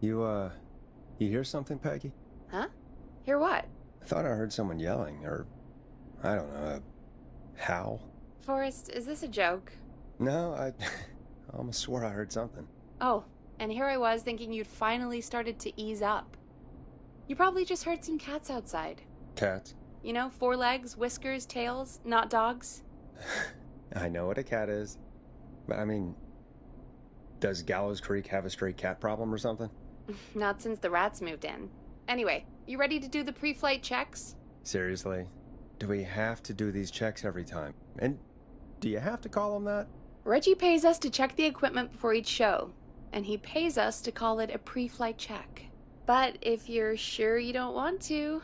You hear something, Peggy? Huh? Hear what? I thought I heard someone yelling, or, I don't know, a howl. Forrest, is this a joke? No, I almost swore I heard something. Oh, and here I was thinking you'd finally started to ease up. You probably just heard some cats outside. Cats? You know, 4 legs, whiskers, tails, not dogs. I know what a cat is. But I mean, does Gallows Creek have a stray cat problem or something? Not since the rats moved in. Anyway, you ready to do the pre-flight checks? Seriously? Do we have to do these checks every time? And do you have to call them that? Reggie pays us to check the equipment before each show, and he pays us to call it a pre-flight check. But if you're sure you don't want to...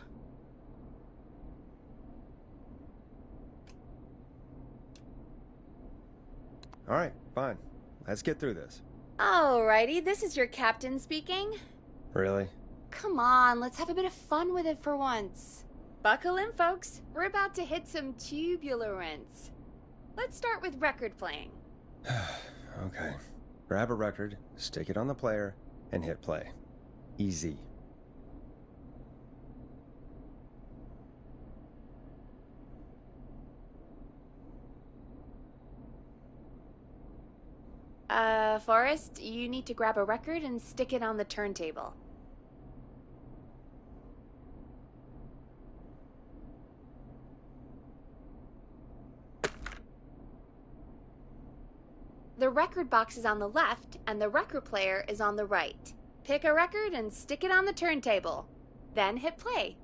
Alright, fine. Let's get through this. Alrighty, this is your captain speaking. Really? Come on, let's have a bit of fun with it for once. Buckle in, folks. We're about to hit some tubulance. Let's start with record playing. Okay. Grab a record, stick it on the player, and hit play. Easy. Forrest, you need to grab a record and stick it on the turntable. The record box is on the left, and the record player is on the right. Pick a record and stick it on the turntable. Then hit play.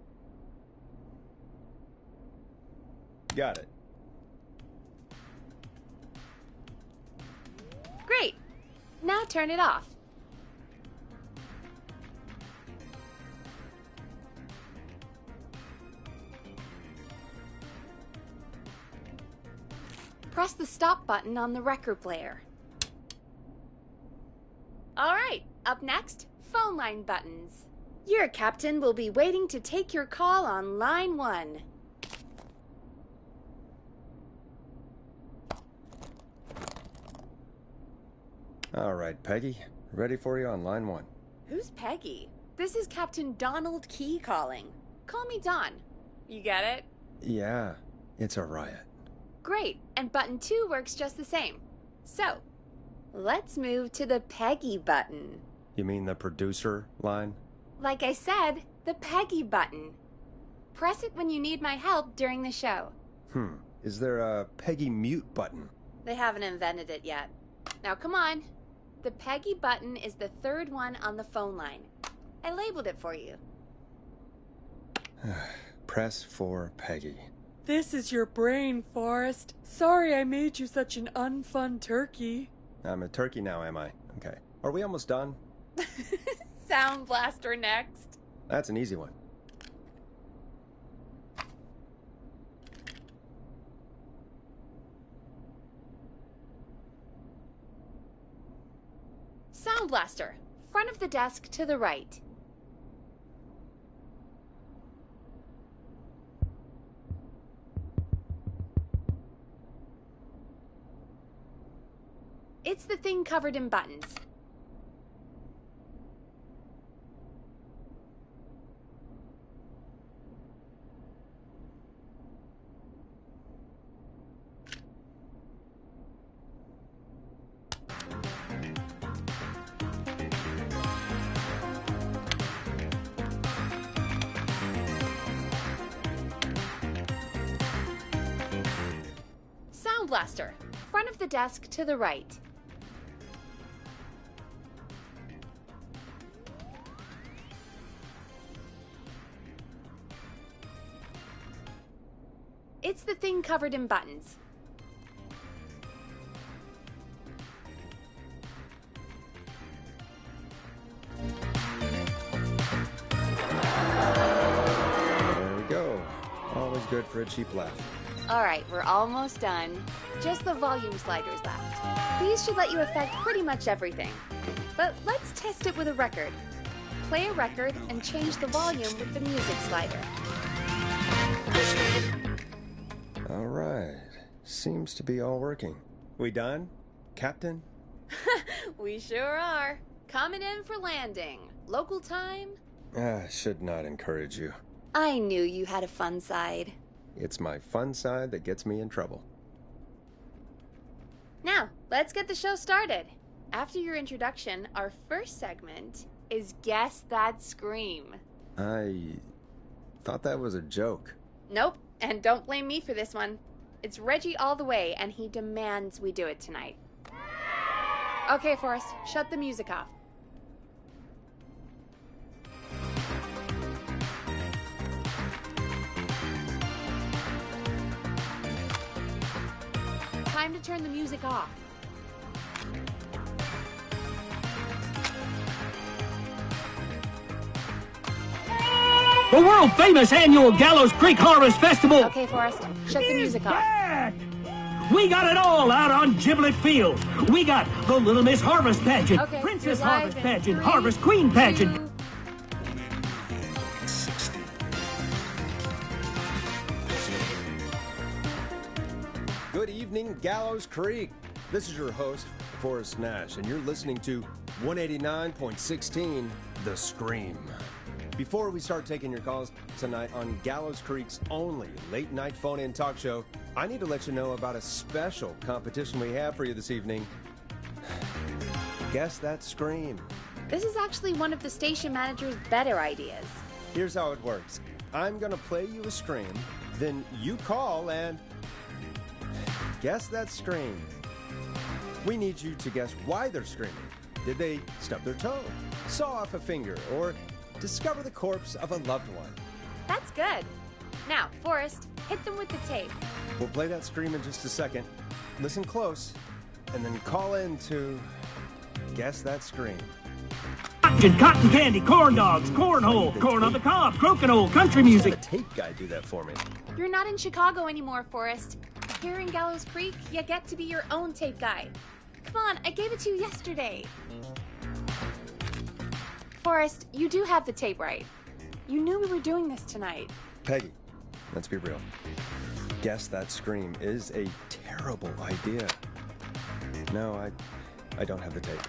Got it. Great! Now turn it off. Press the stop button on the record player. Alright, up next, phone line buttons. Your captain will be waiting to take your call on line 1. Alright, Peggy. Ready for you on line 1. Who's Peggy? This is Captain Donald Key calling. Call me Don. You get it? Yeah, it's a riot. Great, and button 2 works just the same. So, let's move to the Peggy button. You mean the producer line? Like I said, the Peggy button. Press it when you need my help during the show. Is there a Peggy mute button? They haven't invented it yet. Now come on. The Peggy button is the 3rd one on the phone line. I labeled it for you. Press for Peggy. This is your brain, Forrest. Sorry I made you such an unfun turkey. I'm a turkey now, am I? Okay. Are we almost done? Sound Blaster next. That's an easy one. Sound Blaster, front of the desk to the right. It's the thing covered in buttons. Sound Blaster, front of the desk to the right. It's the thing covered in buttons. There we go. Always good for a cheap laugh. Alright, we're almost done. Just the volume sliders left. These should let you affect pretty much everything. But let's test it with a record. Play a record and change the volume with the music slider. Alright. Seems to be all working. We done, Captain? We sure are. Coming in for landing. local time? Should not encourage you. I knew you had a fun side. It's my fun side that gets me in trouble. Now, let's get the show started. After your introduction, our first segment is Guess That Scream. I thought that was a joke. Nope, and don't blame me for this one. It's Reggie all the way, and he demands we do it tonight. Okay, Forrest, shut the music off. Time to turn the music off. The world-famous annual Gallows Creek Harvest Festival! Okay, Forrest, shut the music off. Back! We got it all out on Giblet Field. We got the Little Miss Harvest Pageant, Okay, Princess you're live Harvest in Pageant, 3, Harvest Queen Pageant. 2. Good evening, Gallows Creek. This is your host, Forrest Nash, and you're listening to 189.16 The Scream. Before we start taking your calls tonight on Gallows Creek's only late-night phone-in talk show, I need to let you know about a special competition we have for you this evening. Guess That Scream. This is actually one of the station manager's better ideas. Here's how it works. I'm going to play you a scream, then you call and guess that scream. We need you to guess why they're screaming. Did they stub their toe, saw off a finger, or discover the corpse of a loved one? That's good. Now, Forrest, hit them with the tape. We'll play that scream in just a second. Listen close, and then call in to guess that scream. Cotton candy, corn dogs, cornhole, corn on the cob, crokinole, country music. Have a tape guy do that for me. You're not in Chicago anymore, Forrest. Here in Gallows Creek, you get to be your own tape guy. Come on, I gave it to you yesterday. Forrest, you do have the tape right. You knew we were doing this tonight. Peggy, let's be real. Guess that scream is a terrible idea. No, I don't have the tape.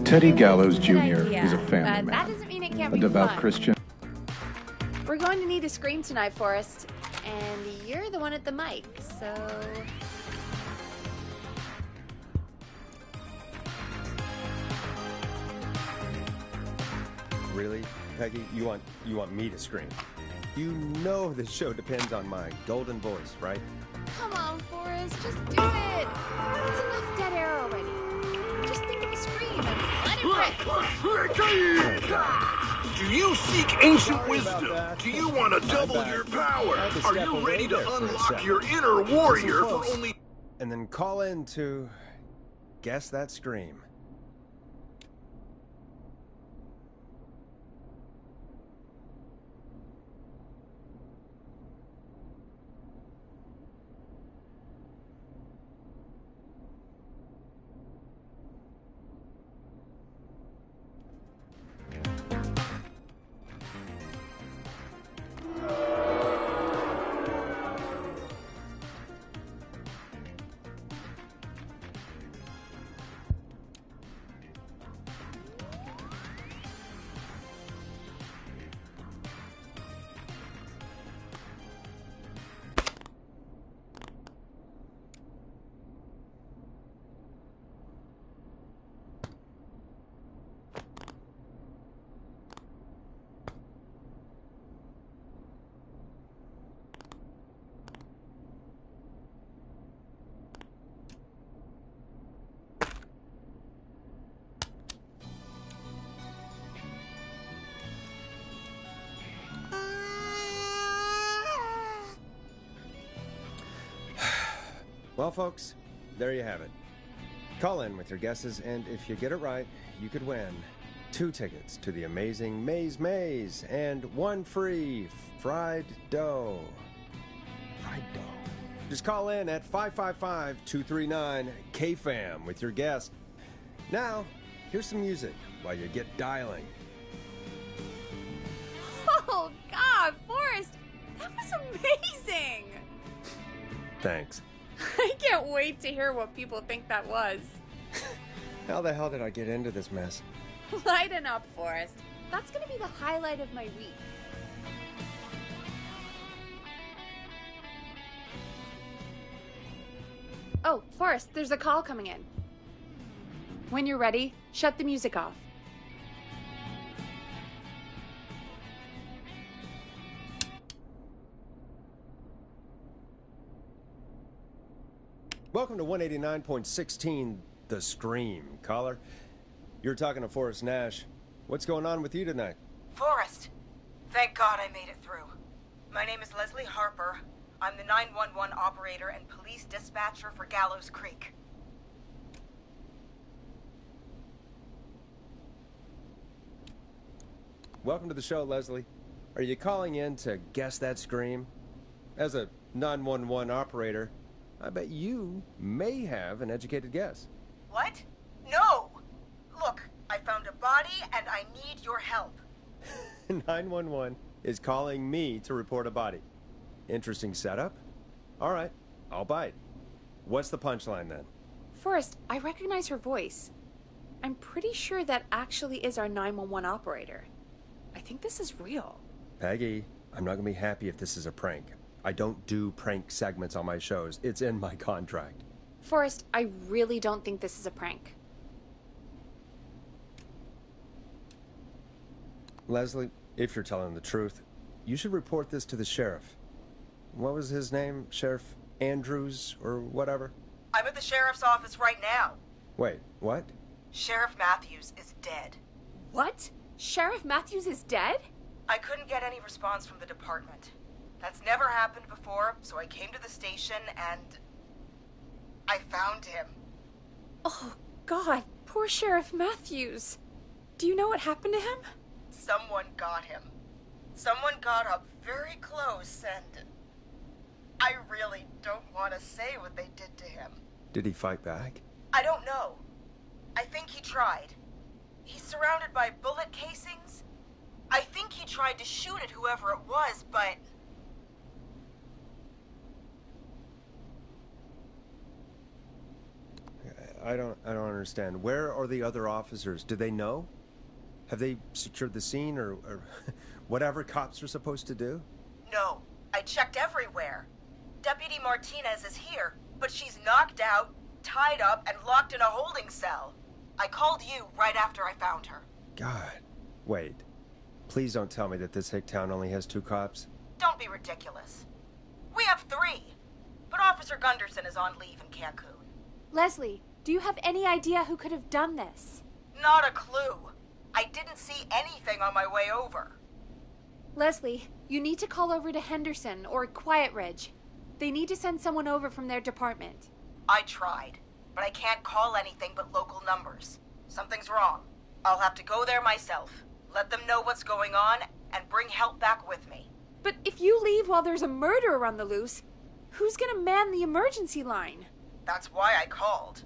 Teddy Gallows It's a good Jr. idea, is a family but man, that doesn't mean it can't a be devout fun. Christian. We're going to need a scream tonight, Forrest. And you're the one at the mic, so... Really, Peggy? You want me to scream? You know this show depends on my golden voice, right? Come on, Forrest, just do it! That's enough dead air already. Just think of a scream and let it rip! Do you seek ancient Sorry about wisdom? that. Do you want to double back. your power? I had to Are step you away ready to there for a unlock second. your inner warrior Listen for close. only... And then call in to guess that scream. Well, folks, there you have it. Call in with your guesses, and if you get it right, you could win 2 tickets to the amazing Maze and 1 free fried dough. Fried dough. Just call in at 555-239-KFAM with your guess. Now, here's some music while you get dialing. Oh, God, Forrest, that was amazing! Thanks. I can't wait to hear what people think that was. How the hell did I get into this mess? Lighten up, Forrest. That's gonna be the highlight of my week. Oh, Forrest, there's a call coming in. When you're ready, shut the music off. Welcome to 189.16, The Scream. Caller, you're talking to Forrest Nash. What's going on with you tonight? Forrest! Thank God I made it through. My name is Leslie Harper. I'm the 911 operator and police dispatcher for Gallows Creek. Welcome to the show, Leslie. Are you calling in to guess that scream? As a 911 operator, I bet you may have an educated guess. What? No! Look, I found a body and I need your help. 911 is calling me to report a body. Interesting setup. All right, I'll bite. What's the punchline then? Forrest, I recognize her voice. I'm pretty sure that actually is our 911 operator. I think this is real. Peggy, I'm not gonna be happy if this is a prank. I don't do prank segments on my shows. It's in my contract. Forrest, I really don't think this is a prank. Leslie, if you're telling the truth, you should report this to the sheriff. What was his name? Sheriff Andrews or whatever? I'm at the sheriff's office right now. Wait, what? Sheriff Matthews is dead. What? Sheriff Matthews is dead? I couldn't get any response from the department. That's never happened before, so I came to the station and I found him. Oh, God, poor Sheriff Matthews. Do you know what happened to him? Someone got him. Someone got up very close and I really don't want to say what they did to him. Did he fight back? I don't know. I think he tried. He's surrounded by bullet casings. I think he tried to shoot at whoever it was, but... I don't understand. Where are the other officers? Do they know? Have they secured the scene or whatever cops are supposed to do? No, I checked everywhere. Deputy Martinez is here, but she's knocked out, tied up, and locked in a holding cell. I called you right after I found her. God. Wait. Please don't tell me that this hick town only has 2 cops. Don't be ridiculous. We have 3, but Officer Gunderson is on leave in Cancun. Leslie, do you have any idea who could have done this? Not a clue. I didn't see anything on my way over. Leslie, you need to call over to Henderson or Quiet Ridge. They need to send someone over from their department. I tried, but I can't call anything but local numbers. Something's wrong. I'll have to go there myself, let them know what's going on, and bring help back with me. But if you leave while there's a murderer on the loose, who's gonna man the emergency line? That's why I called.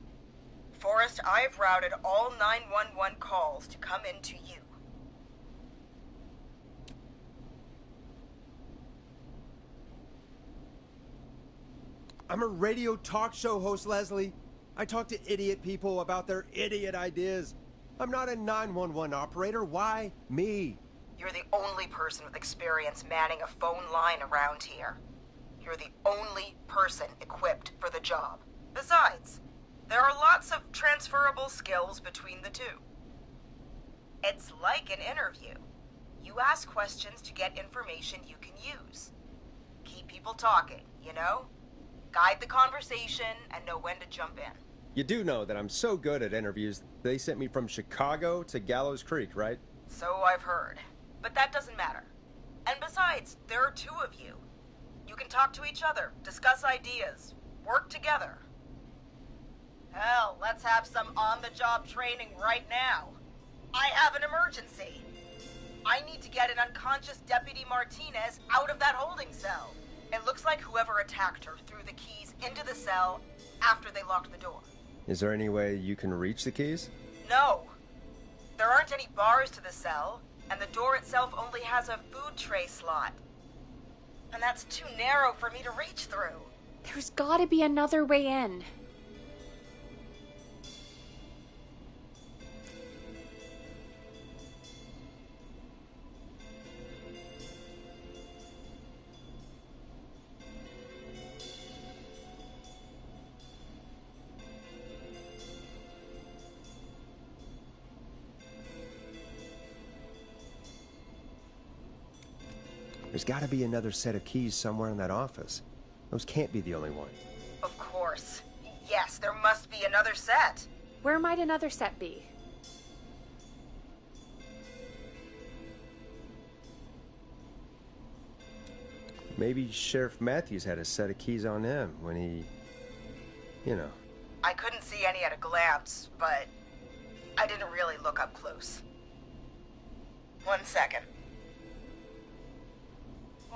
Forrest, I've routed all 911 calls to come in to you. I'm a radio talk show host, Leslie. I talk to idiot people about their idiot ideas. I'm not a 911 operator. Why me? You're the only person with experience manning a phone line around here. You're the only person equipped for the job. Besides, there are lots of transferable skills between the two. It's like an interview. You ask questions to get information you can use. Keep people talking, you know? Guide the conversation and know when to jump in. You do know that I'm so good at interviews, they sent me from Chicago to Gallows Creek, right? So I've heard. But that doesn't matter. And besides, there are 2 of you. You can talk to each other, discuss ideas, work together. Hell, let's have some on-the-job training right now. I have an emergency. I need to get an unconscious Deputy Martinez out of that holding cell. It looks like whoever attacked her threw the keys into the cell after they locked the door. Is there any way you can reach the keys? No. There aren't any bars to the cell, and the door itself only has a food tray slot. And that's too narrow for me to reach through. There's gotta be another way in. There's got to be another set of keys somewhere in that office. Those can't be the only ones. Of course. Yes, there must be another set. Where might another set be? Maybe Sheriff Matthews had a set of keys on him when he... you know. I couldn't see any at a glance, but I didn't really look up close. 1 second.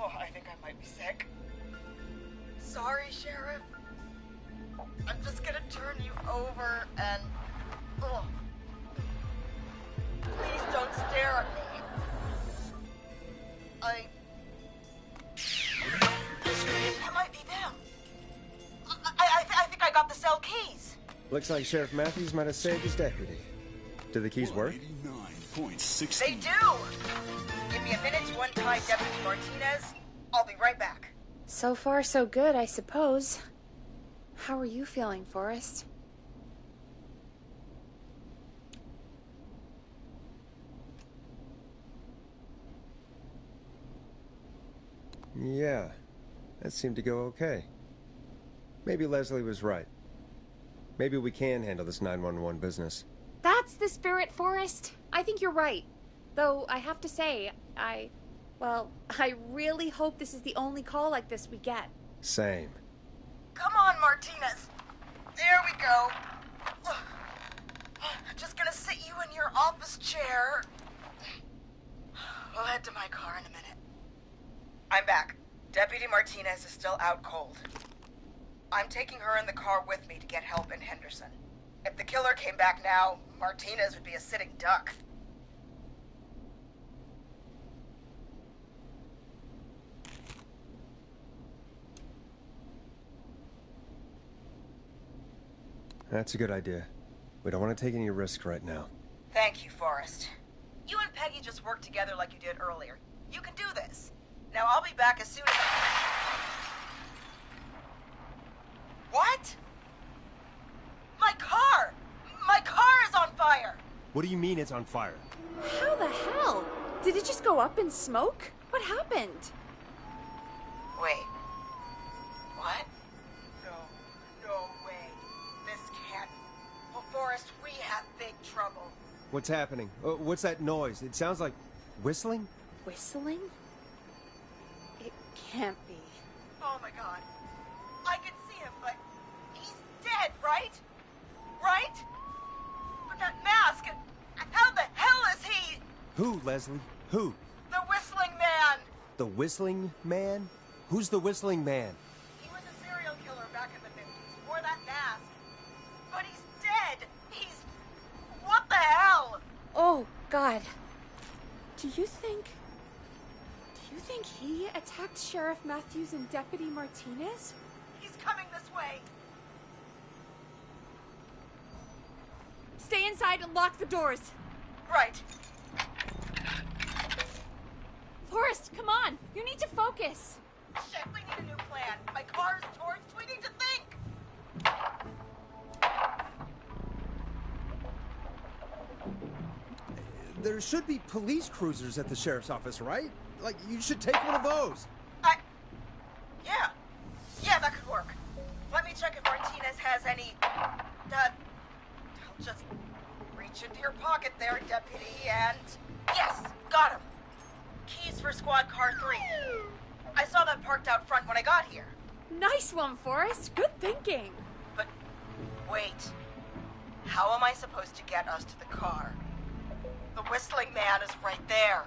Oh, I think I might be sick. Sorry, Sheriff. I'm just gonna turn you over and... Oh. Please don't stare at me. That might be them. I think I got the cell keys. Looks like Sheriff Matthews might have saved his deputy. Do the keys work? 89.6. They do! Give me a minute to untie Deputy Martinez. I'll be right back. So far, so good, I suppose. How are you feeling, Forrest? Yeah, that seemed to go okay. Maybe Leslie was right. Maybe we can handle this 911 business. That's the spirit, Forrest. I think you're right. Though, I have to say, I really hope this is the only call like this we get. Same. Come on, Martinez. There we go. Just gonna sit you in your office chair. We'll head to my car in a minute. I'm back. Deputy Martinez is still out cold. I'm taking her in the car with me to get help in Henderson. If the killer came back now, Martinez would be a sitting duck. That's a good idea. We don't want to take any risks right now. Thank you, Forrest. You and Peggy just worked together like you did earlier. You can do this. Now I'll be back as soon as What? My car! My car is on fire! What do you mean it's on fire? How the hell? Did it just go up in smoke? What happened? Wait. What? No way. This can't... Well, Forrest, we have big trouble. What's happening? What's that noise? It sounds like whistling? Whistling? It can't be. Oh my god. I can see him, but he's dead, right? Right? But that mask, how the hell is he? Who, Leslie? Who? The Whistling Man! The Whistling Man? Who's the Whistling Man? He was a serial killer back in the 50s, wore that mask. But he's dead! He's... What the hell? Oh, God. Do you think he attacked Sheriff Matthews and Deputy Martinez? He's coming this way. Stay inside and lock the doors. Right. Forrest, come on. You need to focus. Shit, we need a new plan. My car's torched. We need to think. There should be police cruisers at the sheriff's office, right? Like, you should take one of those. Yeah, that could work. Let me check if Martinez has any... I'll just reach into your pocket there, Deputy, and... Yes, got him. Keys for squad car 3. I saw that parked out front when I got here. Nice one, Forrest. Good thinking. But, wait. How am I supposed to get us to the car? The Whistling Man is right there.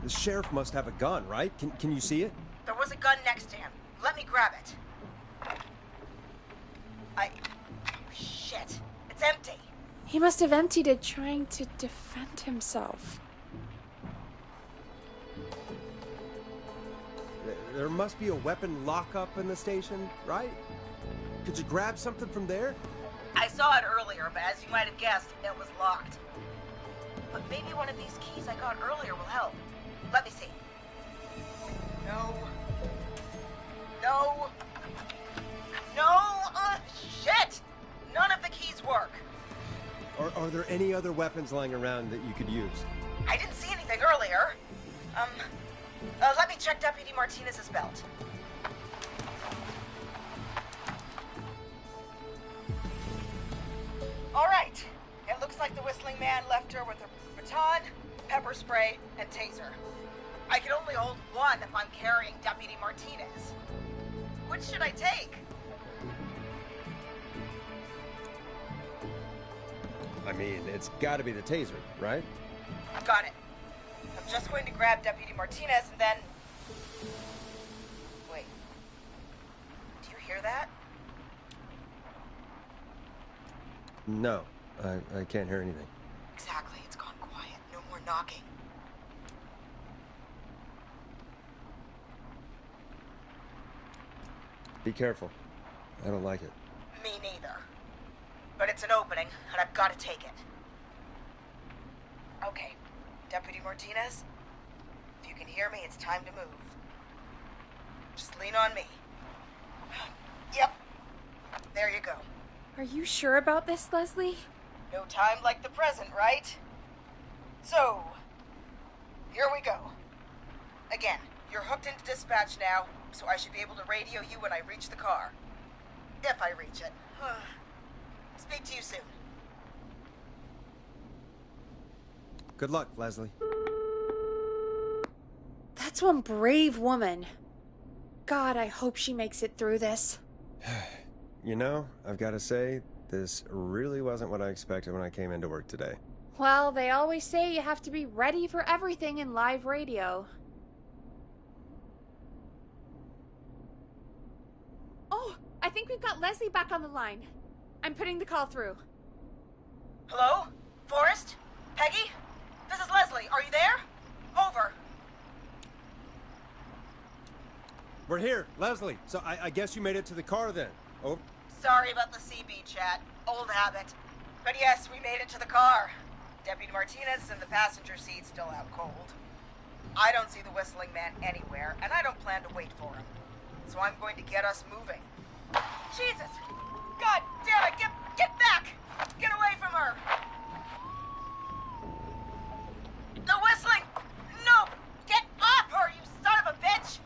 The sheriff must have a gun, right? Can you see it? There was a gun next to him. Let me grab it. Shit. It's empty. He must have emptied it trying to defend himself. There must be a weapon lockup in the station, right? Could you grab something from there? I saw it earlier, but as you might have guessed, it was locked. But maybe one of these keys I got earlier will help. Let me see. No. Shit! None of the keys work. are there any other weapons lying around that you could use? I didn't see anything earlier. Let me check Deputy Martinez's belt. All right. It looks like the Whistling Man left her with her baton, pepper spray, and taser. I can only hold one if I'm carrying Deputy Martinez. Which should I take? I mean, it's gotta be the taser, right? Got it. I'm just going to grab Deputy Martinez and then... Wait. Do you hear that? No, I can't hear anything. Exactly. It's gone quiet. No more knocking. Be careful. I don't like it. Me neither. But it's an opening, and I've got to take it. Okay. Deputy Martinez, if you can hear me, it's time to move. Just lean on me. Yep. There you go. Are you sure about this, Leslie? No time like the present, right? So, here we go. Again, you're hooked into dispatch now, so I should be able to radio you when I reach the car. If I reach it. Speak to you soon. Good luck, Leslie. That's one brave woman. God, I hope she makes it through this. You know, I've got to say, this really wasn't what I expected when I came into work today. Well, they always say you have to be ready for everything in live radio. Oh, I think we've got Leslie back on the line. I'm putting the call through. Hello? Forrest? Peggy? This is Leslie. Are you there? Over. We're here, Leslie. So I guess you made it to the car then. Oh, Sorry about the CB chat. Old habit. But yes, we made it to the car. Deputy Martinez in the passenger seat, still out cold. I don't see the Whistling Man anywhere, and I don't plan to wait for him. So I'm going to get us moving. Jesus! God damn it! Get back! Get away from her! The Whistling! No! Get off her, you son of a bitch!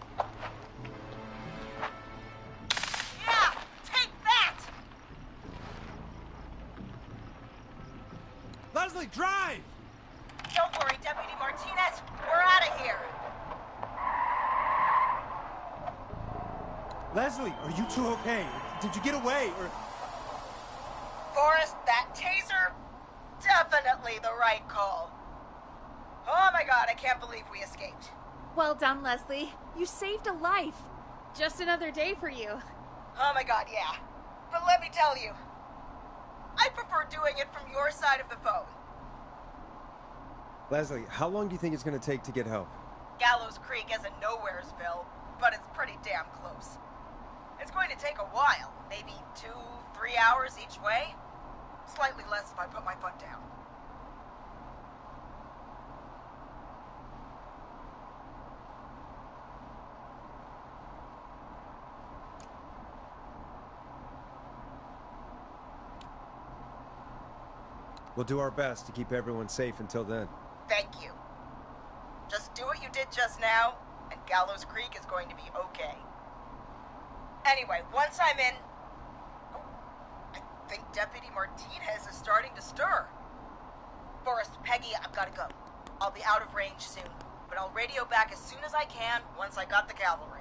Yeah! Take that! Leslie, drive! Don't worry, Deputy Martinez. We're out of here. Leslie, are you two okay? Did you get away, or... Forrest, that taser? Definitely the right call. Oh my god, I can't believe we escaped. Well done, Leslie. You saved a life. Just another day for you. Oh my god, yeah. But let me tell you, I prefer doing it from your side of the phone. Leslie, how long do you think it's going to take to get help? Gallows Creek isn't Nowheresville, but it's pretty damn close. It's going to take a while, maybe 2-3 hours each way. Slightly less if I put my foot down. We'll do our best to keep everyone safe until then. Thank you. Just do what you did just now, and Gallows Creek is going to be okay. Anyway, once I'm in... Oh, I think Deputy Martinez is starting to stir. Forrest, Peggy, I've got to go. I'll be out of range soon, but I'll radio back as soon as I can once I got the cavalry.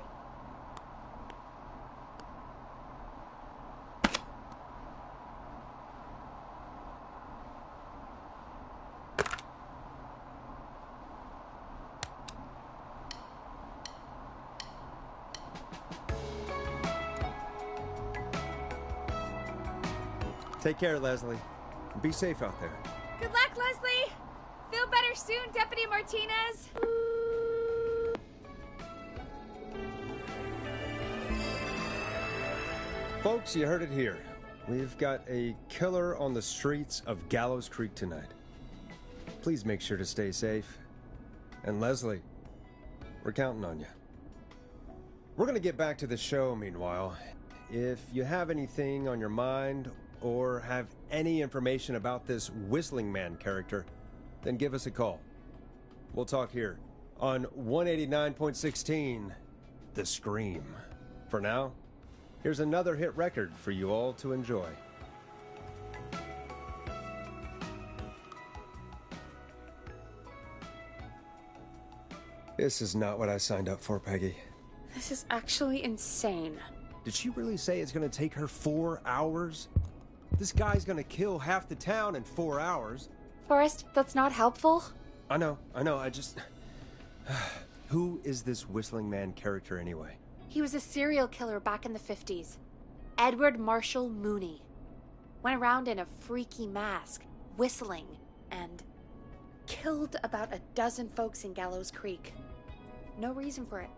Take care, Leslie. Be safe out there. Good luck, Leslie. Feel better soon, Deputy Martinez. Folks, you heard it here. We've got a killer on the streets of Gallows Creek tonight. Please make sure to stay safe. And Leslie, we're counting on you. We're going to get back to the show meanwhile. If you have anything on your mind or have any information about this Whistling Man character, then give us a call. We'll talk here on 189.16, The Scream. For now, here's another hit record for you all to enjoy. This is not what I signed up for, Peggy. This is actually insane. Did she really say it's gonna take her 4 hours? This guy's gonna kill half the town in 4 hours. Forrest, that's not helpful. I know, I just... Who is this Whistling Man character anyway? He was a serial killer back in the 50s. Edward Marshall Mooney. Went around in a freaky mask, whistling, and killed about a dozen folks in Gallows Creek. No reason for it.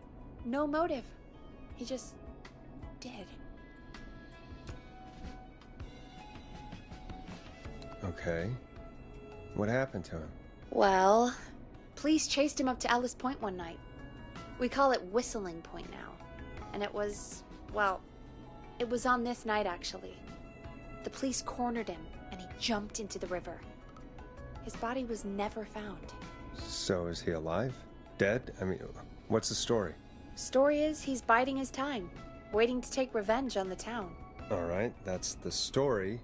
No motive. He just did. Okay. What happened to him? Well, police chased him up to Ellis Point one night. We call it Whistling Point now. And it was, well, it was on this night actually. The police cornered him and he jumped into the river. His body was never found. So is he alive? Dead? I mean, what's the story? Story is he's biding his time, waiting to take revenge on the town. Alright, that's the story.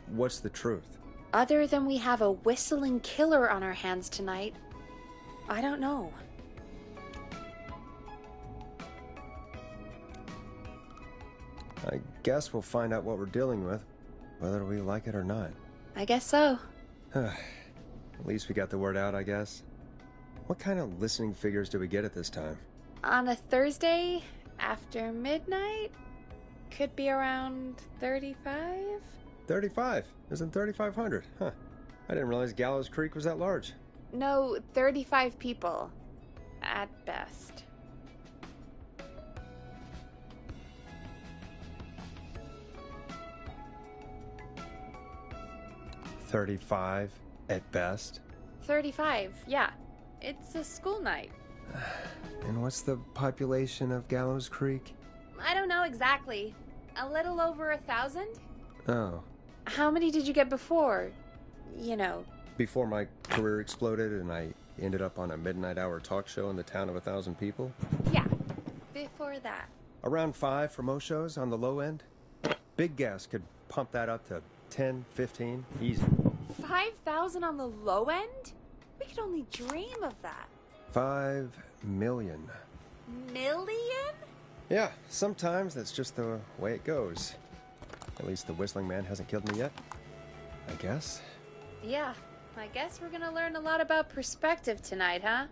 What's the truth? Other than we have a whistling killer on our hands tonight, I don't know. I guess we'll find out what we're dealing with, whether we like it or not. I guess so. At least we got the word out, I guess. What kind of listening figures do we get at this time? On a Thursday after midnight? Could be around 35? 35. Isn't 3,500? Huh. I didn't realize Gallows Creek was that large. No, 35 people. At best. $35 at best. 35, yeah. It's a school night. And what's the population of Gallows Creek? I don't know exactly. A little over 1,000? Oh. How many did you get before? You know. Before my career exploded and I ended up on a midnight hour talk show in the town of 1,000 people? Yeah, before that. Around 5 for most shows on the low end. Big Gas could pump that up to 10, 15, easy. 5,000 on the low end? We could only dream of that. 5 million. Million? Yeah, sometimes that's just the way it goes. At least the Whistling Man hasn't killed me yet, I guess. Yeah, I guess we're gonna learn a lot about perspective tonight, huh?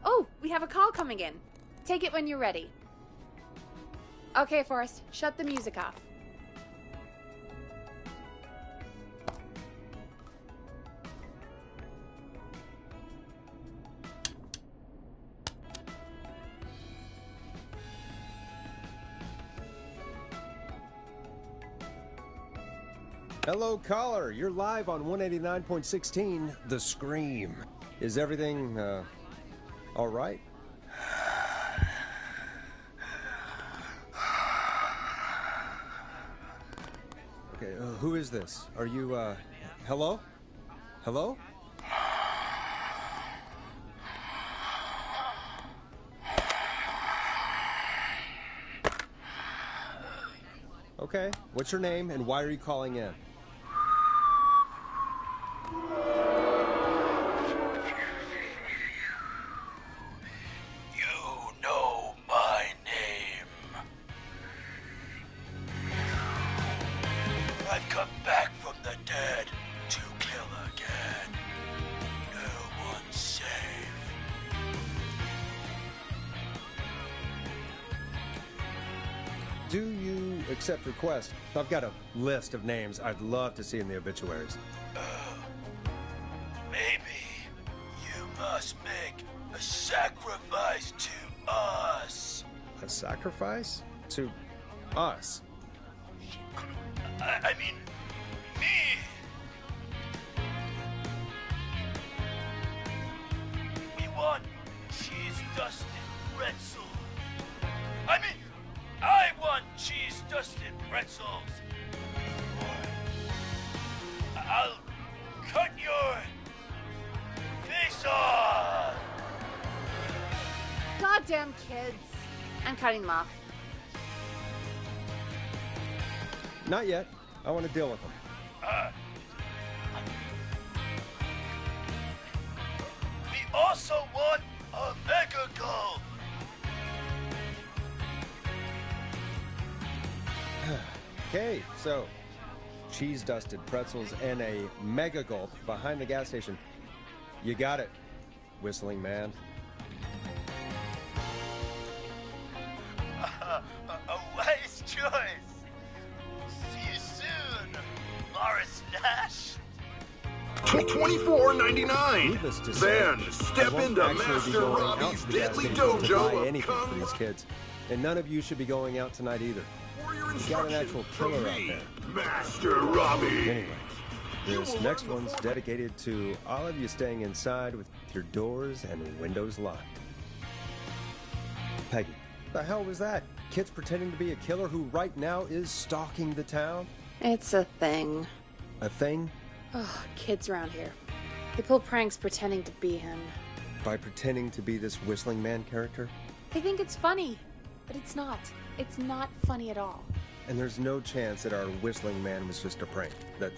Oh, we have a call coming in. Take it when you're ready. Okay, Forrest, shut the music off. Hello, caller. You're live on 189.16, The Scream. Is everything, all right? Okay, who is this? Are you, hello? Hello? Okay, what's your name and why are you calling in? Do you accept requests? I've got a list of names I'd love to see in the obituaries. Maybe you must make a sacrifice to us. A sacrifice? To us? I mean, me. We want cheese-dusted pretzels. I want cheese-dusted pretzels. down, kids. I'm cutting them off. Not yet. I want to deal with them. We also want a mega goal. Okay, so cheese-dusted pretzels and a mega gulp behind the gas station. You got it, whistling man. A wise choice. See you soon, Morris Nash. $24.99. Needless to say, Then I step won't into actually be Master going out Robbie's to the gas deadly station to buy dojo anything of for these kids, and none of you should be going out tonight either. For your You got an actual instructions killer from out me, there. Master Robbie. Anyway, this next one's dedicated to all of you staying inside with your doors and windows locked. Peggy, the hell was that? Kids pretending to be a killer who right now is stalking the town? It's a thing. A thing? Oh, kids around here. They pull pranks pretending to be him. By pretending to be this whistling man character? They think it's funny, but it's not. It's not funny at all. And there's no chance that our whistling man was just a prank. That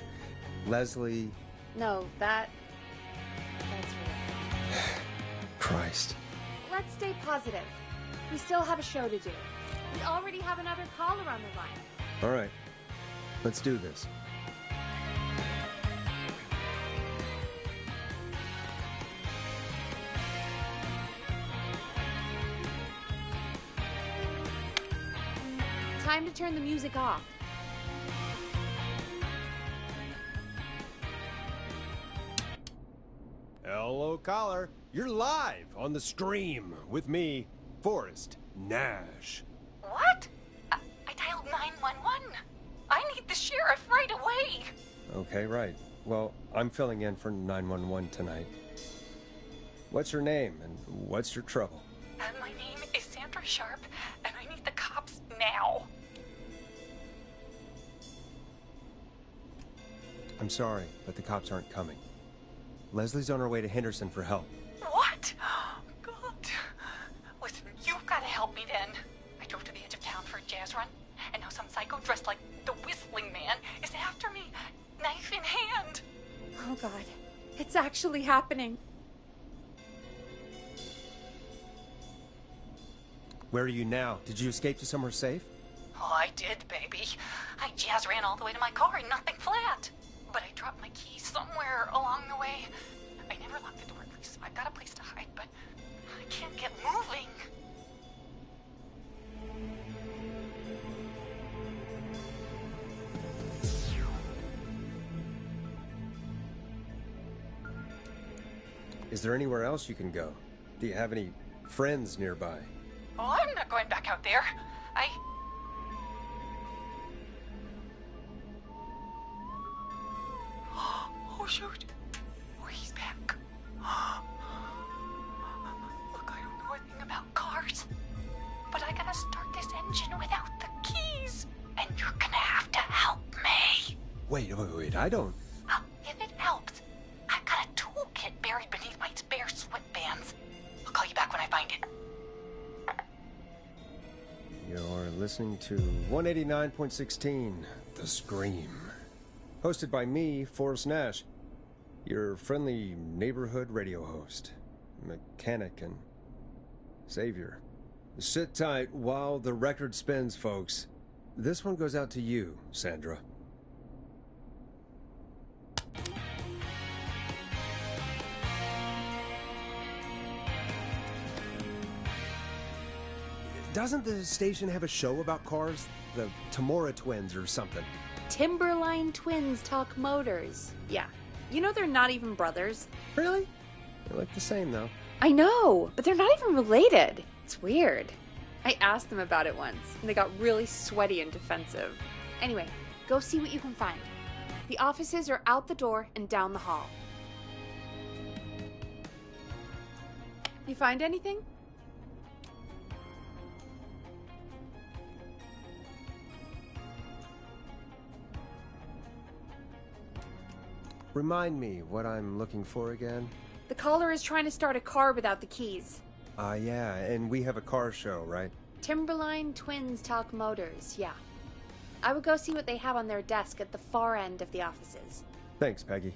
Leslie... No, that's real. Christ. Let's stay positive. We still have a show to do. We already have another caller on the line. All right. Let's do this. Time to turn the music off. Hello, caller. You're live on the stream with me, Forrest Nash. What? I dialed 911. I need the sheriff right away. Okay, right. Well, I'm filling in for 911 tonight. What's your name and what's your trouble? My name is Sandra Sharp, and I need the cops now. I'm sorry, but the cops aren't coming. Leslie's on her way to Henderson for help. What? God. Listen, you've got to help me then. I drove to the edge of town for a jazz run, and now some psycho dressed like the Whistling Man is after me, knife in hand. Oh, God. It's actually happening. Where are you now? Did you escape to somewhere safe? Oh, I did, baby. I jazz ran all the way to my car and nothing flat. But I dropped my keys somewhere along the way. I never locked the door, at least I've got a place to hide, but I can't get moving. Is there anywhere else you can go? Do you have any friends nearby? Oh, I'm not going back out there. Oh, shoot. Oh, he's back. Look, I don't know anything about cars, but I gotta start this engine without the keys, and you're gonna have to help me. Wait, I don't... If it helps, I've got a toolkit buried beneath my spare sweatbands. I'll call you back when I find it. You're listening to 189.16, The Scream. Hosted by me, Forrest Nash, your friendly neighborhood radio host, mechanic and savior. Sit tight while the record spins, folks. This one goes out to you, Sandra. Doesn't the station have a show about cars? The Tamora twins or something? Timberline twins talk motors. Yeah. You know they're not even brothers. Really? They look the same, though. I know, but they're not even related. It's weird. I asked them about it once, and they got really sweaty and defensive. Anyway, go see what you can find. The offices are out the door and down the hall. You find anything? Remind me what I'm looking for again. The caller is trying to start a car without the keys. Yeah, and we have a car show, right? Timberline Twins Talk Motors, yeah. I would go see what they have on their desk at the far end of the offices. Thanks, Peggy.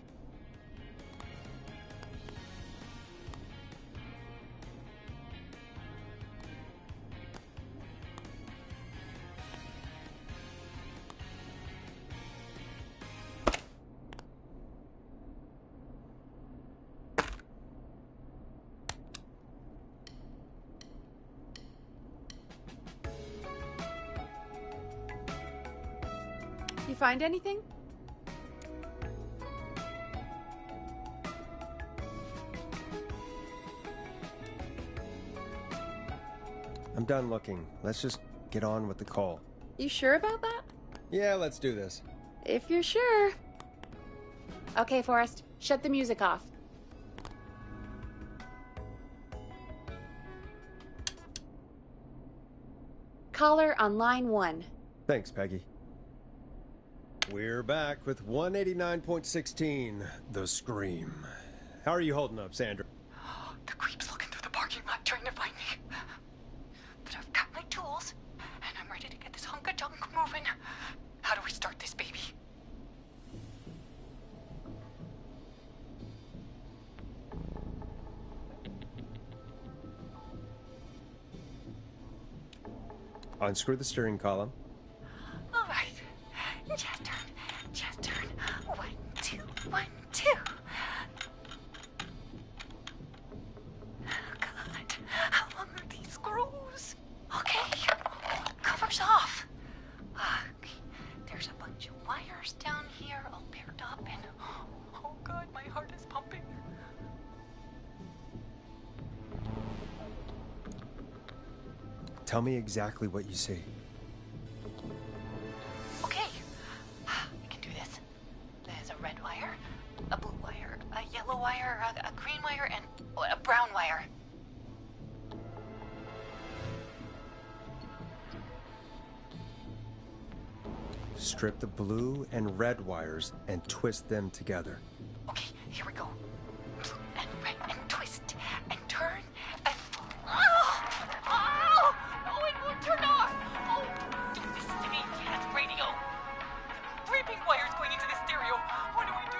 You find anything? I'm done looking. Let's just get on with the call. You sure about that? Yeah, let's do this. If you're sure. Okay, Forrest, shut the music off. Caller on line 1. Thanks, Peggy. We're back with 189.16, The Scream. How are you holding up, Sandra? The creep's looking through the parking lot trying to find me. But I've got my tools, and I'm ready to get this hunk of junk moving. How do we start this baby? Unscrew the steering column. All right. Just turn. 1, 2, 1, 2. Oh, God. How long are these screws? Okay. Cover's off. Okay. There's a bunch of wires down here all paired up, and oh, God, my heart is pumping. Tell me exactly what you see. Okay, I can do this. There's a red wire, a blue wire, a yellow wire, a green wire, and a brown wire. Strip the blue and red wires and twist them together. Okay, here we go. Blue and red, and twist, and turn, and... Oh, it won't turn on! Oh, do this to me, cat radio! Three pink wires going into the stereo. What do we do?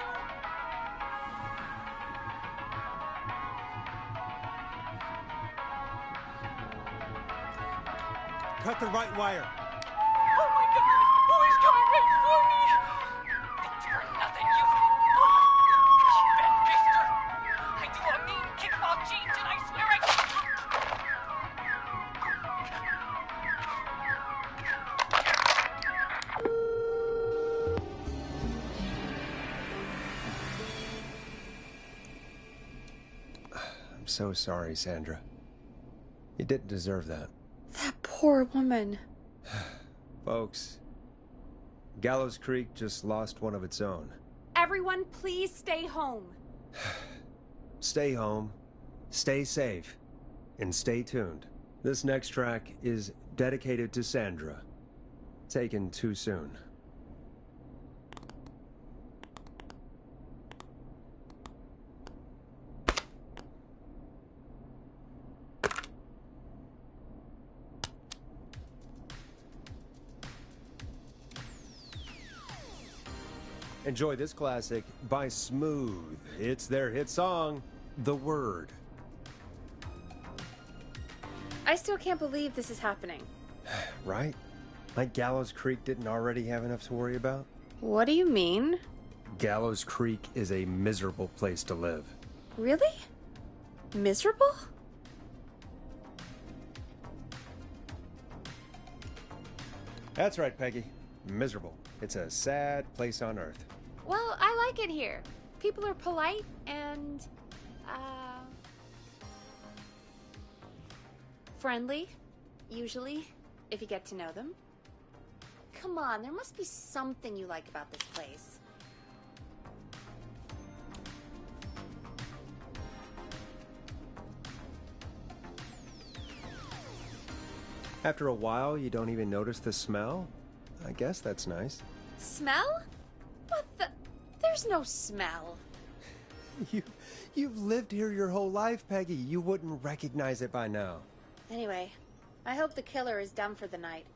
Cut the right wire. Oh my God! Oh, he's coming right for me! Thanks for nothing, you... You bad bister! I do a mean kickball change, and I swear I... I'm so sorry, Sandra. You didn't deserve that. That poor woman. Folks, Gallows Creek just lost one of its own. Everyone, please stay home. Stay home, stay safe, and stay tuned. This next track is dedicated to Sandra. Taken too soon. Enjoy this classic by Smooth. It's their hit song, The Word. I still can't believe this is happening. Right? Like Gallows Creek didn't already have enough to worry about? What do you mean? Gallows Creek is a miserable place to live. Really? Miserable? That's right, Peggy. Miserable. It's a sad place on Earth. Well, I like it here. People are polite and, friendly, usually, if you get to know them. Come on, there must be something you like about this place. After a while, you don't even notice the smell? I guess that's nice. Smell? What the? There's no smell. You've lived here your whole life, Peggy. You wouldn't recognize it by now. Anyway, I hope the killer is done for the night,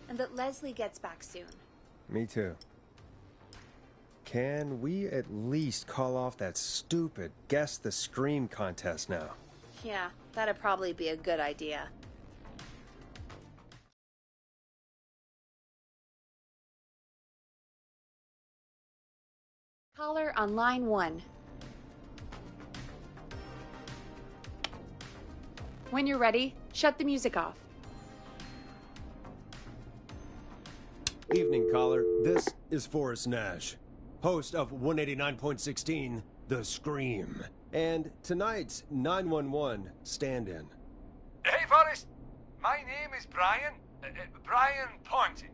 and that Leslie gets back soon. Me too. Can we at least call off that stupid Guess the Scream contest now? Yeah, that'd probably be a good idea. Caller on line 1. When you're ready, shut the music off. Evening, caller. This is Forrest Nash, host of 189.16, The Scream, and tonight's 911 stand-in. Hey, Forrest. My name is Brian. Brian Ponte.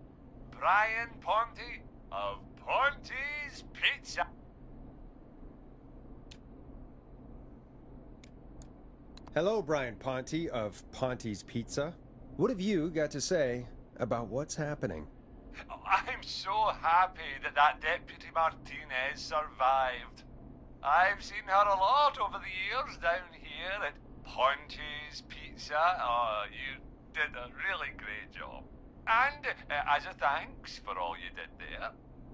Brian Ponte of Ponte's Pizza. Hello, Brian Ponte of Ponte's Pizza. What have you got to say about what's happening? I'm so happy that Deputy Martinez survived. I've seen her a lot over the years down here at Ponte's Pizza. Oh, you did a really great job. And as a thanks for all you did there,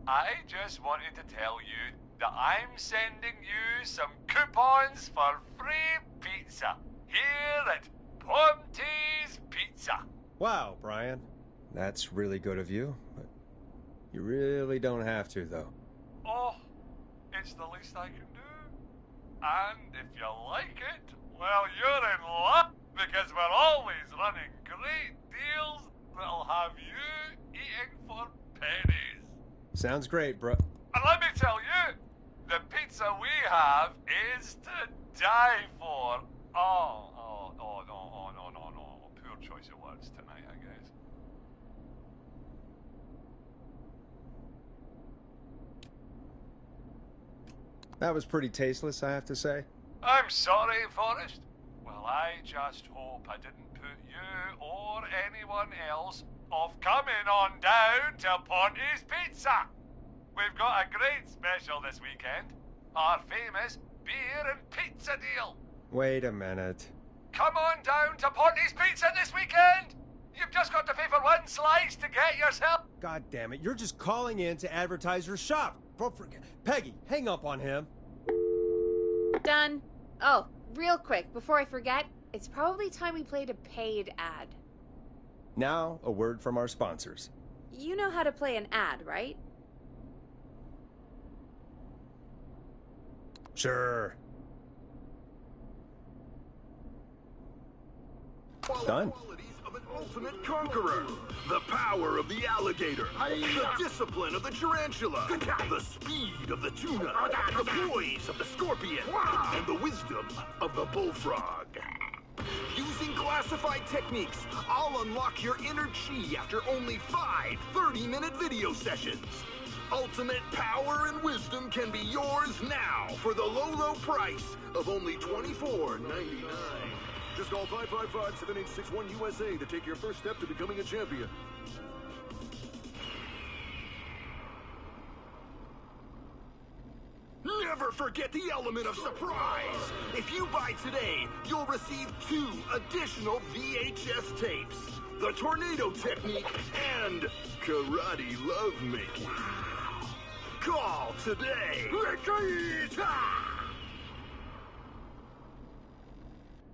I just wanted to tell you that I'm sending you some coupons for free pizza here at Ponte's Pizza. Wow, Brian. That's really good of you, but you really don't have to, though. Oh, it's the least I can do. And if you like it, well, you're in luck, because we're always running great deals that'll have you eating for pennies. Sounds great, bro. And let me tell you, the pizza we have is to die for. No. Poor choice of words tonight, I guess. That was pretty tasteless, I have to say. I'm sorry, Forrest. Well, I just hope I didn't put you or anyone else off coming on down to Ponte's Pizza. We've got a great special this weekend. Our famous beer and pizza deal. Wait a minute. Come on down to Ponte's Pizza this weekend. You've just got to pay for one slice to get yourself. God damn it, you're just calling in to advertise your shop. Peggy, hang up on him. Done. Oh, real quick, before I forget, it's probably time we played a paid ad. Now, a word from our sponsors. You know how to play an ad, right? Sure. Done. Of an ultimate conqueror. The power of the alligator. The discipline of the tarantula. The speed of the tuna. The poise of the scorpion. And the wisdom of the bullfrog. Using classified techniques, I'll unlock your inner chi after only 5 30-minute video sessions. Ultimate power and wisdom can be yours now for the low price of only $24.99. Just call 555-7861 USA to take your first step to becoming a champion. Never forget the element of surprise! If you buy today, you'll receive 2 additional VHS tapes. The Tornado Technique and Karate Lovemaking. Call today!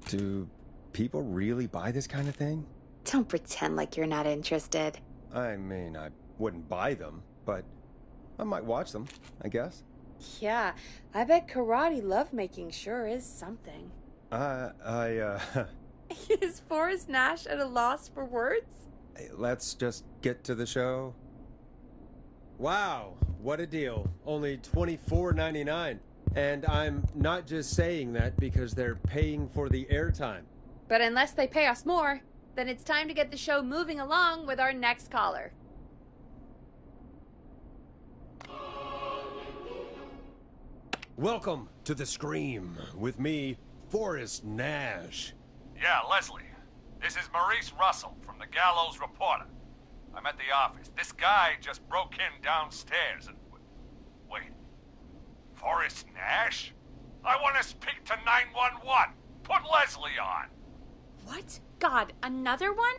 Do people really buy this kind of thing? Don't pretend like you're not interested. I mean, I wouldn't buy them, but I might watch them, I guess. Yeah, I bet karate lovemaking sure is something. Is Forrest Nash at a loss for words? Let's just get to the show. Wow, what a deal. Only $24.99. And I'm not just saying that because they're paying for the airtime. But unless they pay us more, then it's time to get the show moving along with our next caller. Welcome to The Scream with me, Forrest Nash. Yeah, Leslie. This is Maurice Russell from the Gallows Reporter. I'm at the office. This guy just broke in downstairs and... Wait. Forrest Nash? to speak to 911. Put Leslie on. What? God, another one?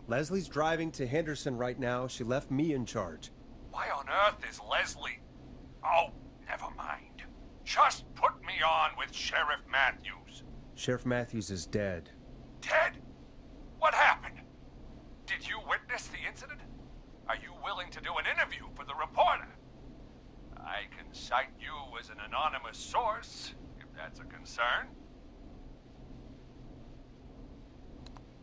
Leslie's driving to Henderson right now. She left me in charge. Why on earth is Leslie? Oh, never mind. Just put me on with Sheriff Matthews. Sheriff Matthews is dead. Dead? What happened? Did you witness the incident? Are you willing to do an interview for the reporter? I can cite you as an anonymous source, if that's a concern.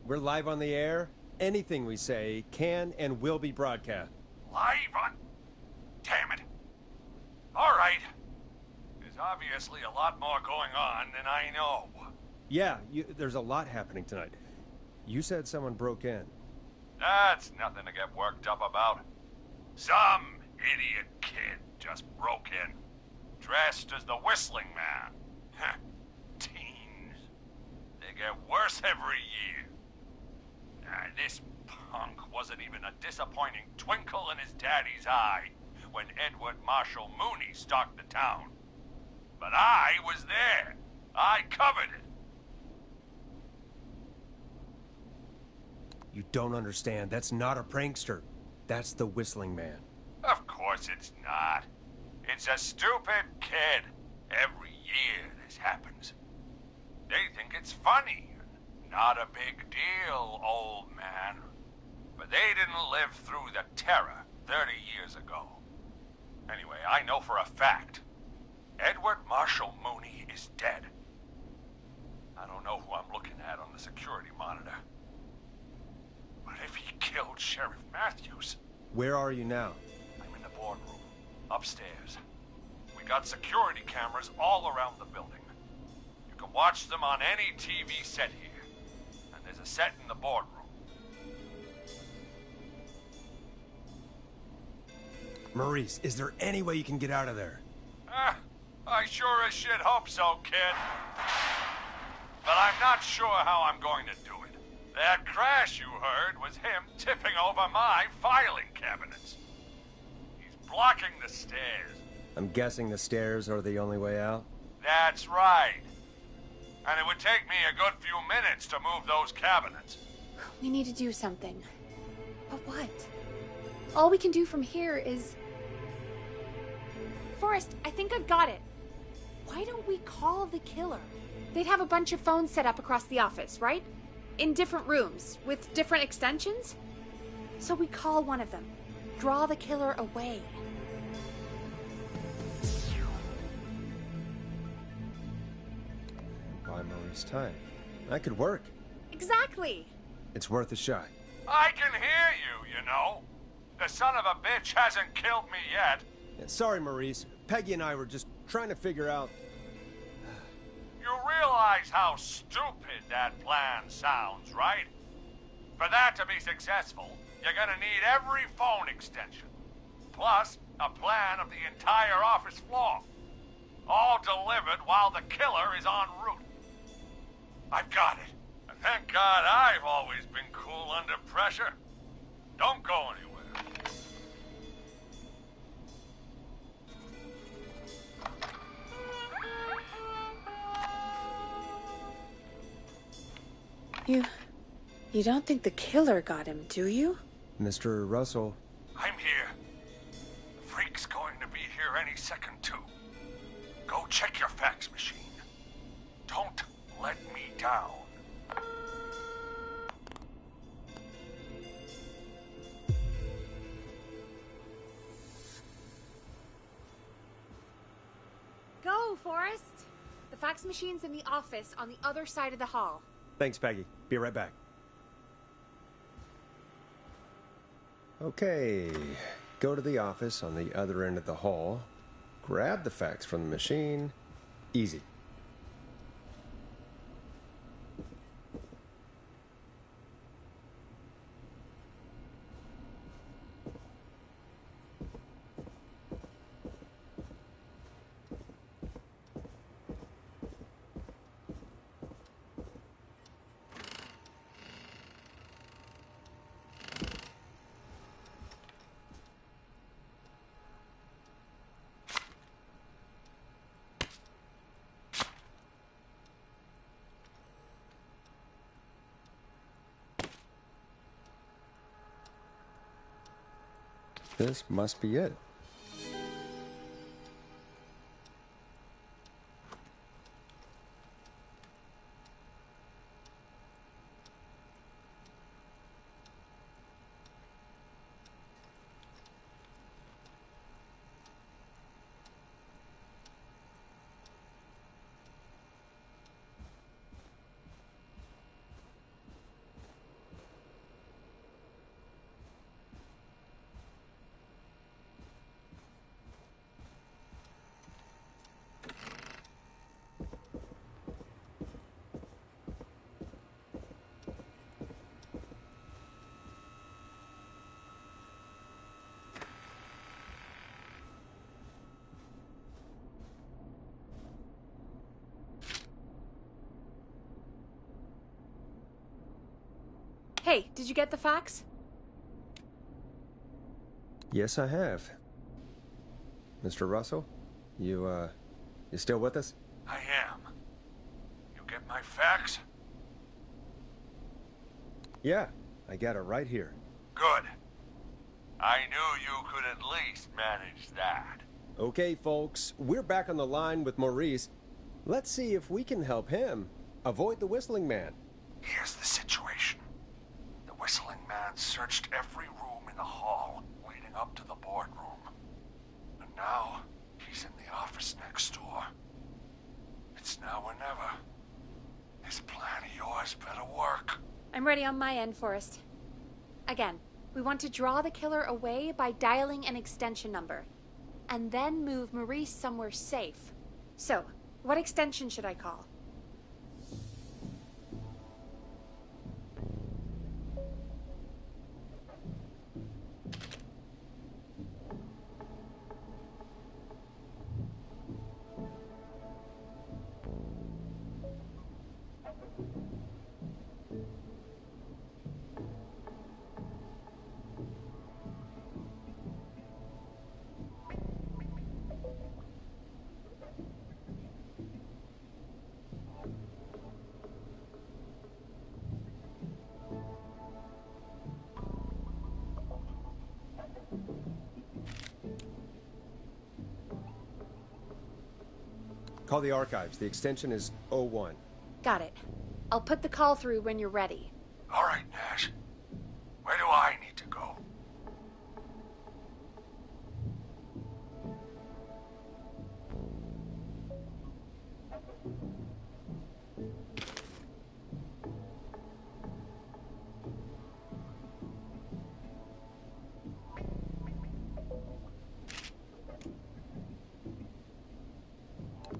We're live on the air. Anything we say can and will be broadcast. Live on? Damn it. All right. There's obviously a lot more going on than I know. Yeah, there's a lot happening tonight. You said someone broke in. That's nothing to get worked up about. Some idiot kid just broke in, dressed as the Whistling Man. Teens. They get worse every year. This punk wasn't even a disappointing twinkle in his daddy's eye when Edward Marshall Mooney stalked the town. But I was there. I covered it. You don't understand. That's not a prankster. That's the Whistling Man. Of course it's not. It's a stupid kid. Every year this happens. They think it's funny. Not a big deal, old man. But they didn't live through the terror 30 years ago. Anyway, I know for a fact, Edward Marshall Mooney is dead. I don't know who I'm looking at on the security monitor. But if he killed Sheriff Matthews... Where are you now? I'm in the boardroom, upstairs. We got security cameras all around the building. You can watch them on any TV set here. And there's a set in the boardroom. Maurice, is there any way you can get out of there? I sure as shit hope so, kid. But I'm not sure how I'm going to do it. That crash you heard was him tipping over my filing cabinets. He's blocking the stairs. I'm guessing the stairs are the only way out? That's right. And it would take me a good few minutes to move those cabinets. We need to do something. But what? All we can do from here is... Forrest, I think I've got it. Why don't we call the killer? They'd have a bunch of phones set up across the office, right? In different rooms, with different extensions? So we call one of them. Draw the killer away. Buy Maurice time. That could work. Exactly. It's worth a shot. I can hear you, you know. The son of a bitch hasn't killed me yet. Yeah, sorry, Maurice. Peggy and I were just trying to figure out... You realize how stupid that plan sounds, right? For that to be successful, you're gonna need every phone extension. Plus, a plan of the entire office floor. All delivered while the killer is en route. I've got it. And thank God I've always been cool under pressure. Don't go anywhere. You don't think the killer got him, do you? Mr. Russell. I'm here. The freak's going to be here any second, too. Go check your fax machine. Don't let me down. Go, Forrest! The fax machine's in the office on the other side of the hall. Thanks, Peggy. Be right back. Okay. Go to the office on the other end of the hall. Grab the fax from the machine. Easy. This must be it. Hey, did you get the fax? Yes, I have. Mr. Russell, you still with us? I am. You get my fax? Yeah, I got it right here. Good. I knew you could at least manage that. Okay, folks, we're back on the line with Maurice. Let's see if we can help him avoid the Whistling Man. Here's the situation. The Whistling Man searched every room in the hall leading up to the boardroom. And now, he's in the office next door. It's now or never. This plan of yours better work. I'm ready on my end, Forrest. Again, we want to draw the killer away by dialing an extension number, and then move Maurice somewhere safe. So, what extension should I call? Call the archives. The extension is 01. Got it. I'll put the call through when you're ready. All right, Nash. Where do I need to go?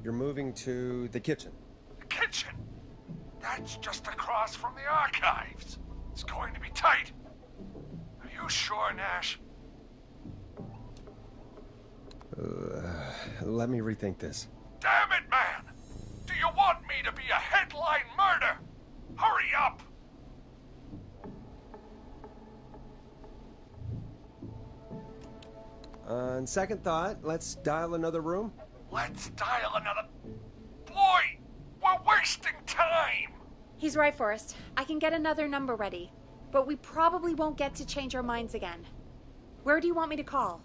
You're moving to the kitchen. The kitchen? That's just across from the archives. It's going to be tight. Are you sure, Nash? Let me rethink this. Damn it, man! Do you want me to be a headline murder? Hurry up! On second thought, let's dial another room. Let's dial another... Boy! We're wasting time! He's right, Forrest. I can get another number ready, but we probably won't get to change our minds again. Where do you want me to call?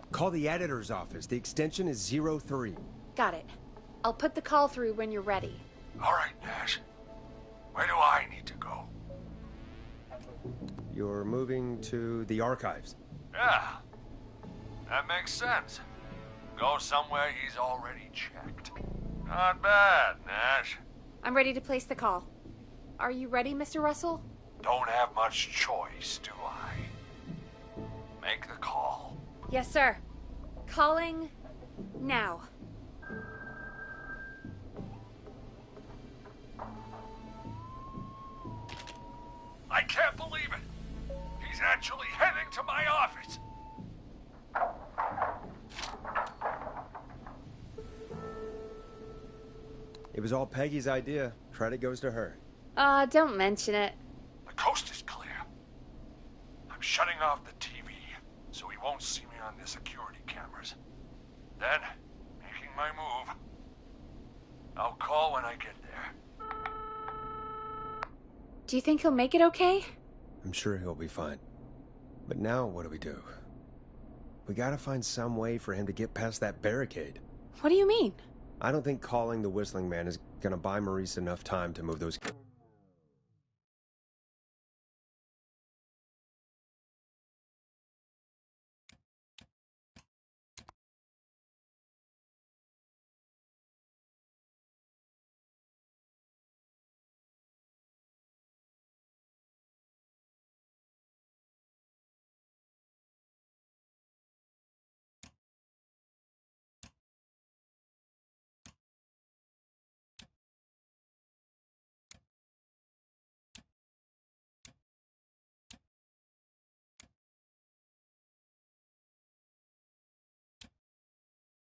Call the editor's office. The extension is 03. Got it. I'll put the call through when you're ready. All right, Nash. Where do I need to go? You're moving to the archives. Yeah. That makes sense. Go somewhere he's already checked. Not bad, Nash. I'm ready to place the call. Are you ready, Mr. Russell? Don't have much choice, do I? Make the call. Yes, sir. Calling now. I can't believe it. He's actually heading to my office. It was all Peggy's idea. Credit goes to her. Don't mention it. coast is clear. I'm shutting off the TV, so he won't see me on the security cameras. Then, making my move. I'll call when I get there. Do you think he'll make it okay? I'm sure he'll be fine. But now what do we do? We gotta find some way for him to get past that barricade. What do you mean? I don't think calling the Whistling Man is gonna buy Maurice enough time to move those...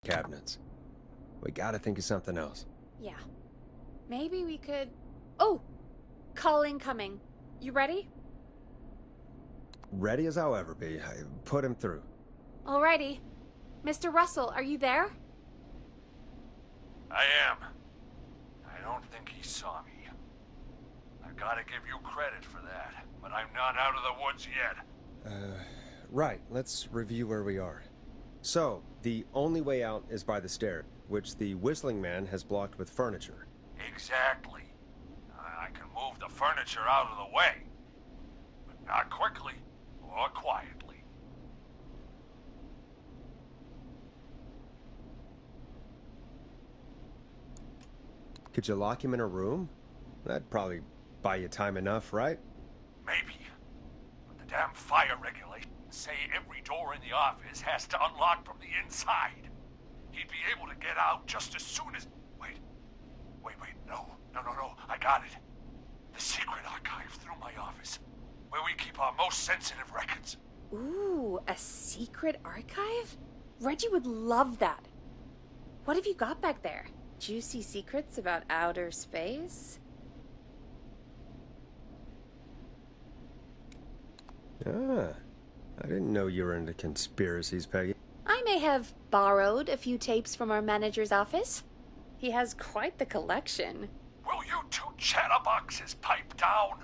cabinets. We gotta think of something else. Yeah. Maybe we could... Oh! Call incoming. You ready? Ready as I'll ever be. I put him through. Alrighty. Mr. Russell, are you there? I am. I don't think he saw me. I've gotta give you credit for that, but I'm not out of the woods yet. Right. Let's review where we are. So, the only way out is by the stair, which the Whistling Man has blocked with furniture. Exactly. I can move the furniture out of the way, but not quickly or quietly. Could you lock him in a room? That'd probably buy you time enough, right? Maybe. But the damn fire regulations say every door in the office has to unlock from the inside. He'd be able to get out just as soon as... Wait, no, I got it. The secret archive through my office, where we keep our most sensitive records. Ooh, a secret archive? Reggie would love that. What have you got back there? Juicy secrets about outer space? Ah, I didn't know you were into conspiracies, Peggy. I may have borrowed a few tapes from our manager's office. He has quite the collection. Will you two chatterboxes pipe down?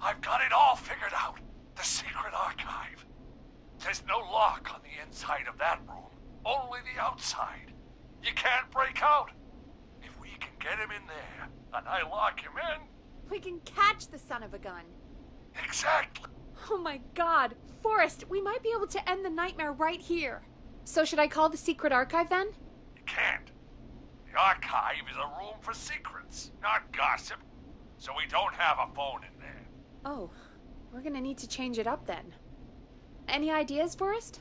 I've got it all figured out. The secret archive. There's no lock on the inside of that room, only the outside. You can't break out. If we can get him in there, and I lock him in... We can catch the son of a gun. Exactly. Oh my god. Forrest, we might be able to end the nightmare right here. So should I call the secret archive then? You can't. The archive is a room for secrets, not gossip. So we don't have a phone in there. Oh, we're gonna need to change it up then. Any ideas, Forrest?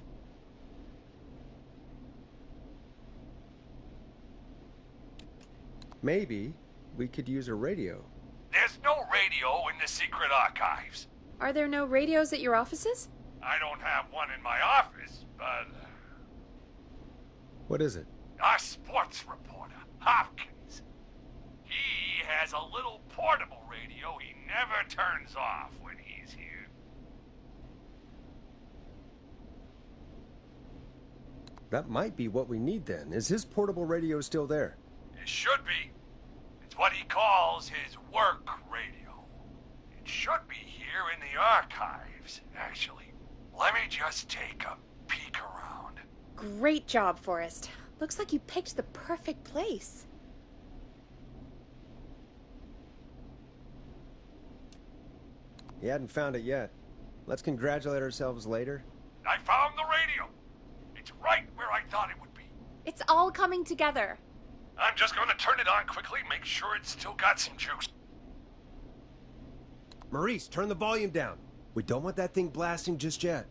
Maybe we could use a radio. There's no radio in the secret archives. Are there no radios at your offices? I don't have one in my office, but... What is it? Our sports reporter, Hopkins. He has a little portable radio he never turns off when he's here. That might be what we need then. Is his portable radio still there? It should be. It's what he calls his work radio. It should be here in the archives, actually. Let me just take a peek around. Great job, Forrest. Looks like you picked the perfect place. He hadn't found it yet. Let's congratulate ourselves later. I found the radio. It's right where I thought it would be. It's all coming together. I'm just gonna turn it on quickly, make sure it's still got some juice. Maurice, turn the volume down. We don't want that thing blasting just yet.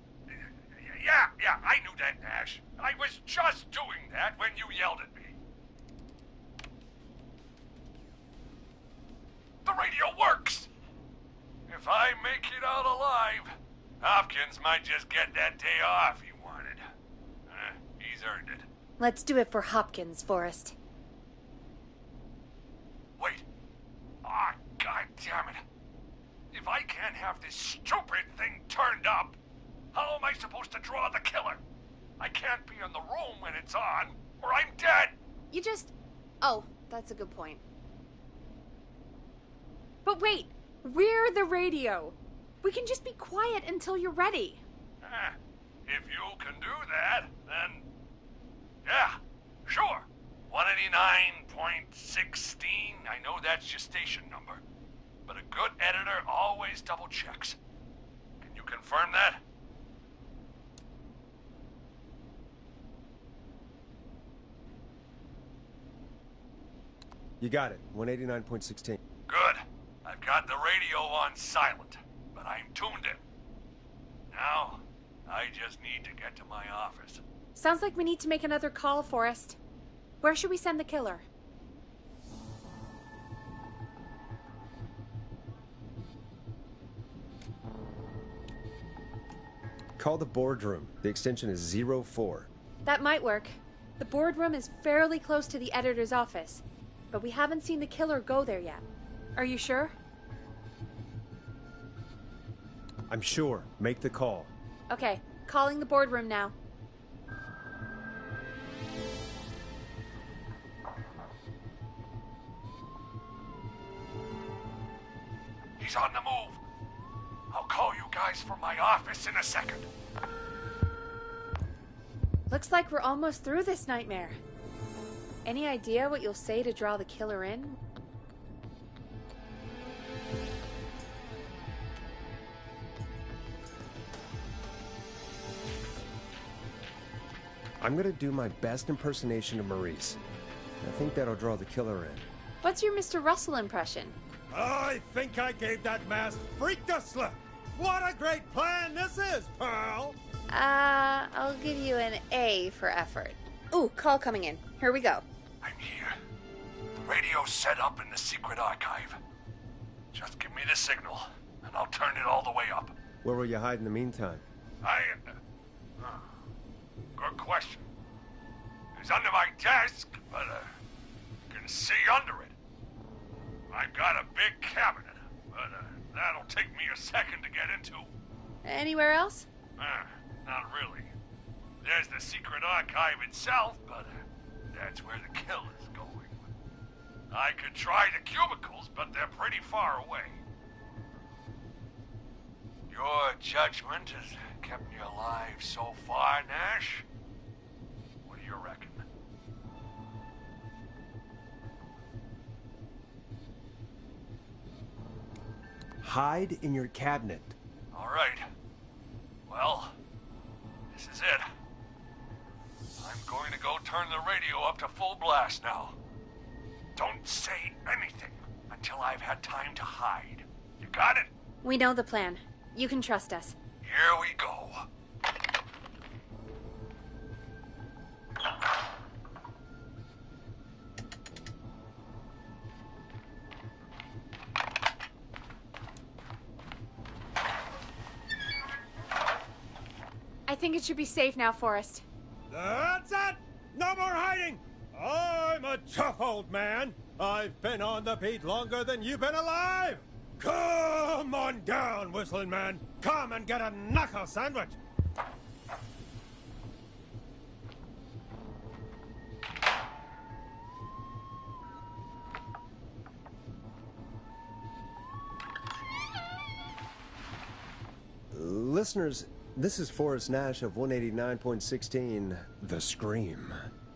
Yeah, I knew that, Nash. I was just doing that when you yelled at me. The radio works! If I make it out alive, Hopkins might just get that day off he wanted. He's earned it. Let's do it for Hopkins, Forrest. Wait. Ah, God damn it. If I I can't have this stupid thing turned up. How am I supposed to draw the killer? I can't be in the room when it's on, or I'm dead. You just... Oh, that's a good point. But wait, we're the radio. We can just be quiet until you're ready. If you can do that, then... Yeah, sure. 189.16, I know that's your station number. But a good editor always double checks. Can you confirm that? You got it. 189.16. Good. I've got the radio on silent, but I'm tuned in. Now, I just need to get to my office. Sounds like we need to make another call, Forrest. Where should we send the killer? Call the boardroom. The extension is 04. That might work. The boardroom is fairly close to the editor's office, but we haven't seen the killer go there yet. Are you sure? I'm sure. Make the call. Okay, calling the boardroom now. He's on the move. I'll call you guys from my office in a second. Looks like we're almost through this nightmare. Any idea what you'll say to draw the killer in? I'm gonna do my best impersonation of Maurice. I think that'll draw the killer in. What's your Mr. Russell impression? I think I gave that masked freak the slip. What a great plan this is, Pearl! I'll give you an A for effort. Ooh, call coming in. Here we go. I'm here. The radio's set up in the secret archive. Just give me the signal, and I'll turn it all the way up. Where will you hide in the meantime? Good question. It's under my desk, but you can see under it. I've got a big cabinet, but that'll take me a second to get into. Anywhere else? Not really. There's the secret archive itself, but that's where the kill is going. I could try the cubicles, but they're pretty far away. Your judgment has kept me alive so far, Nash. What do you reckon? Hide in your cabinet. All right. Well, this is it. I'm going to go turn the radio up to full blast now. Don't say anything until I've had time to hide. You got it? We know the plan. You can trust us. Here we go. I think it should be safe now, Forrest. That's it! No more hiding! I'm a tough old man. I've been on the beat longer than you've been alive! Come on down, Whistling Man. Come and get a knuckle sandwich. Listeners, this is Forrest Nash of 189.16, The Scream.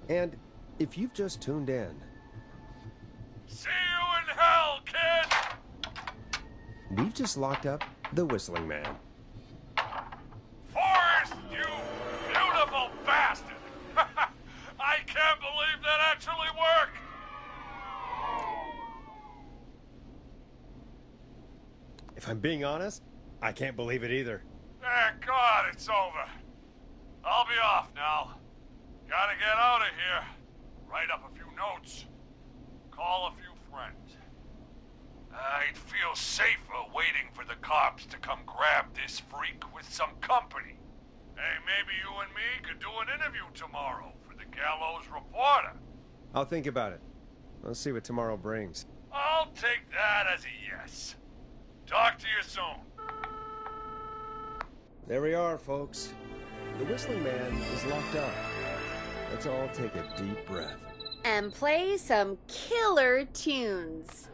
And if you've just tuned in... See you in hell, kid! We've just locked up the Whistling Man. Forrest, you beautiful bastard! I can't believe that actually worked! If I'm being honest, I can't believe it either. Thank God it's over. I'll be off now. Gotta get out of here. Write up a few notes. Call a few friends. I'd feel safer waiting for the cops to come grab this freak with some company. Hey, maybe you and me could do an interview tomorrow for the Gallows Reporter. I'll think about it. Let's see what tomorrow brings. I'll take that as a yes. Talk to you soon. zone. There we are, folks. The Whistling Man is locked up. Let's all take a deep breath. And play some killer tunes.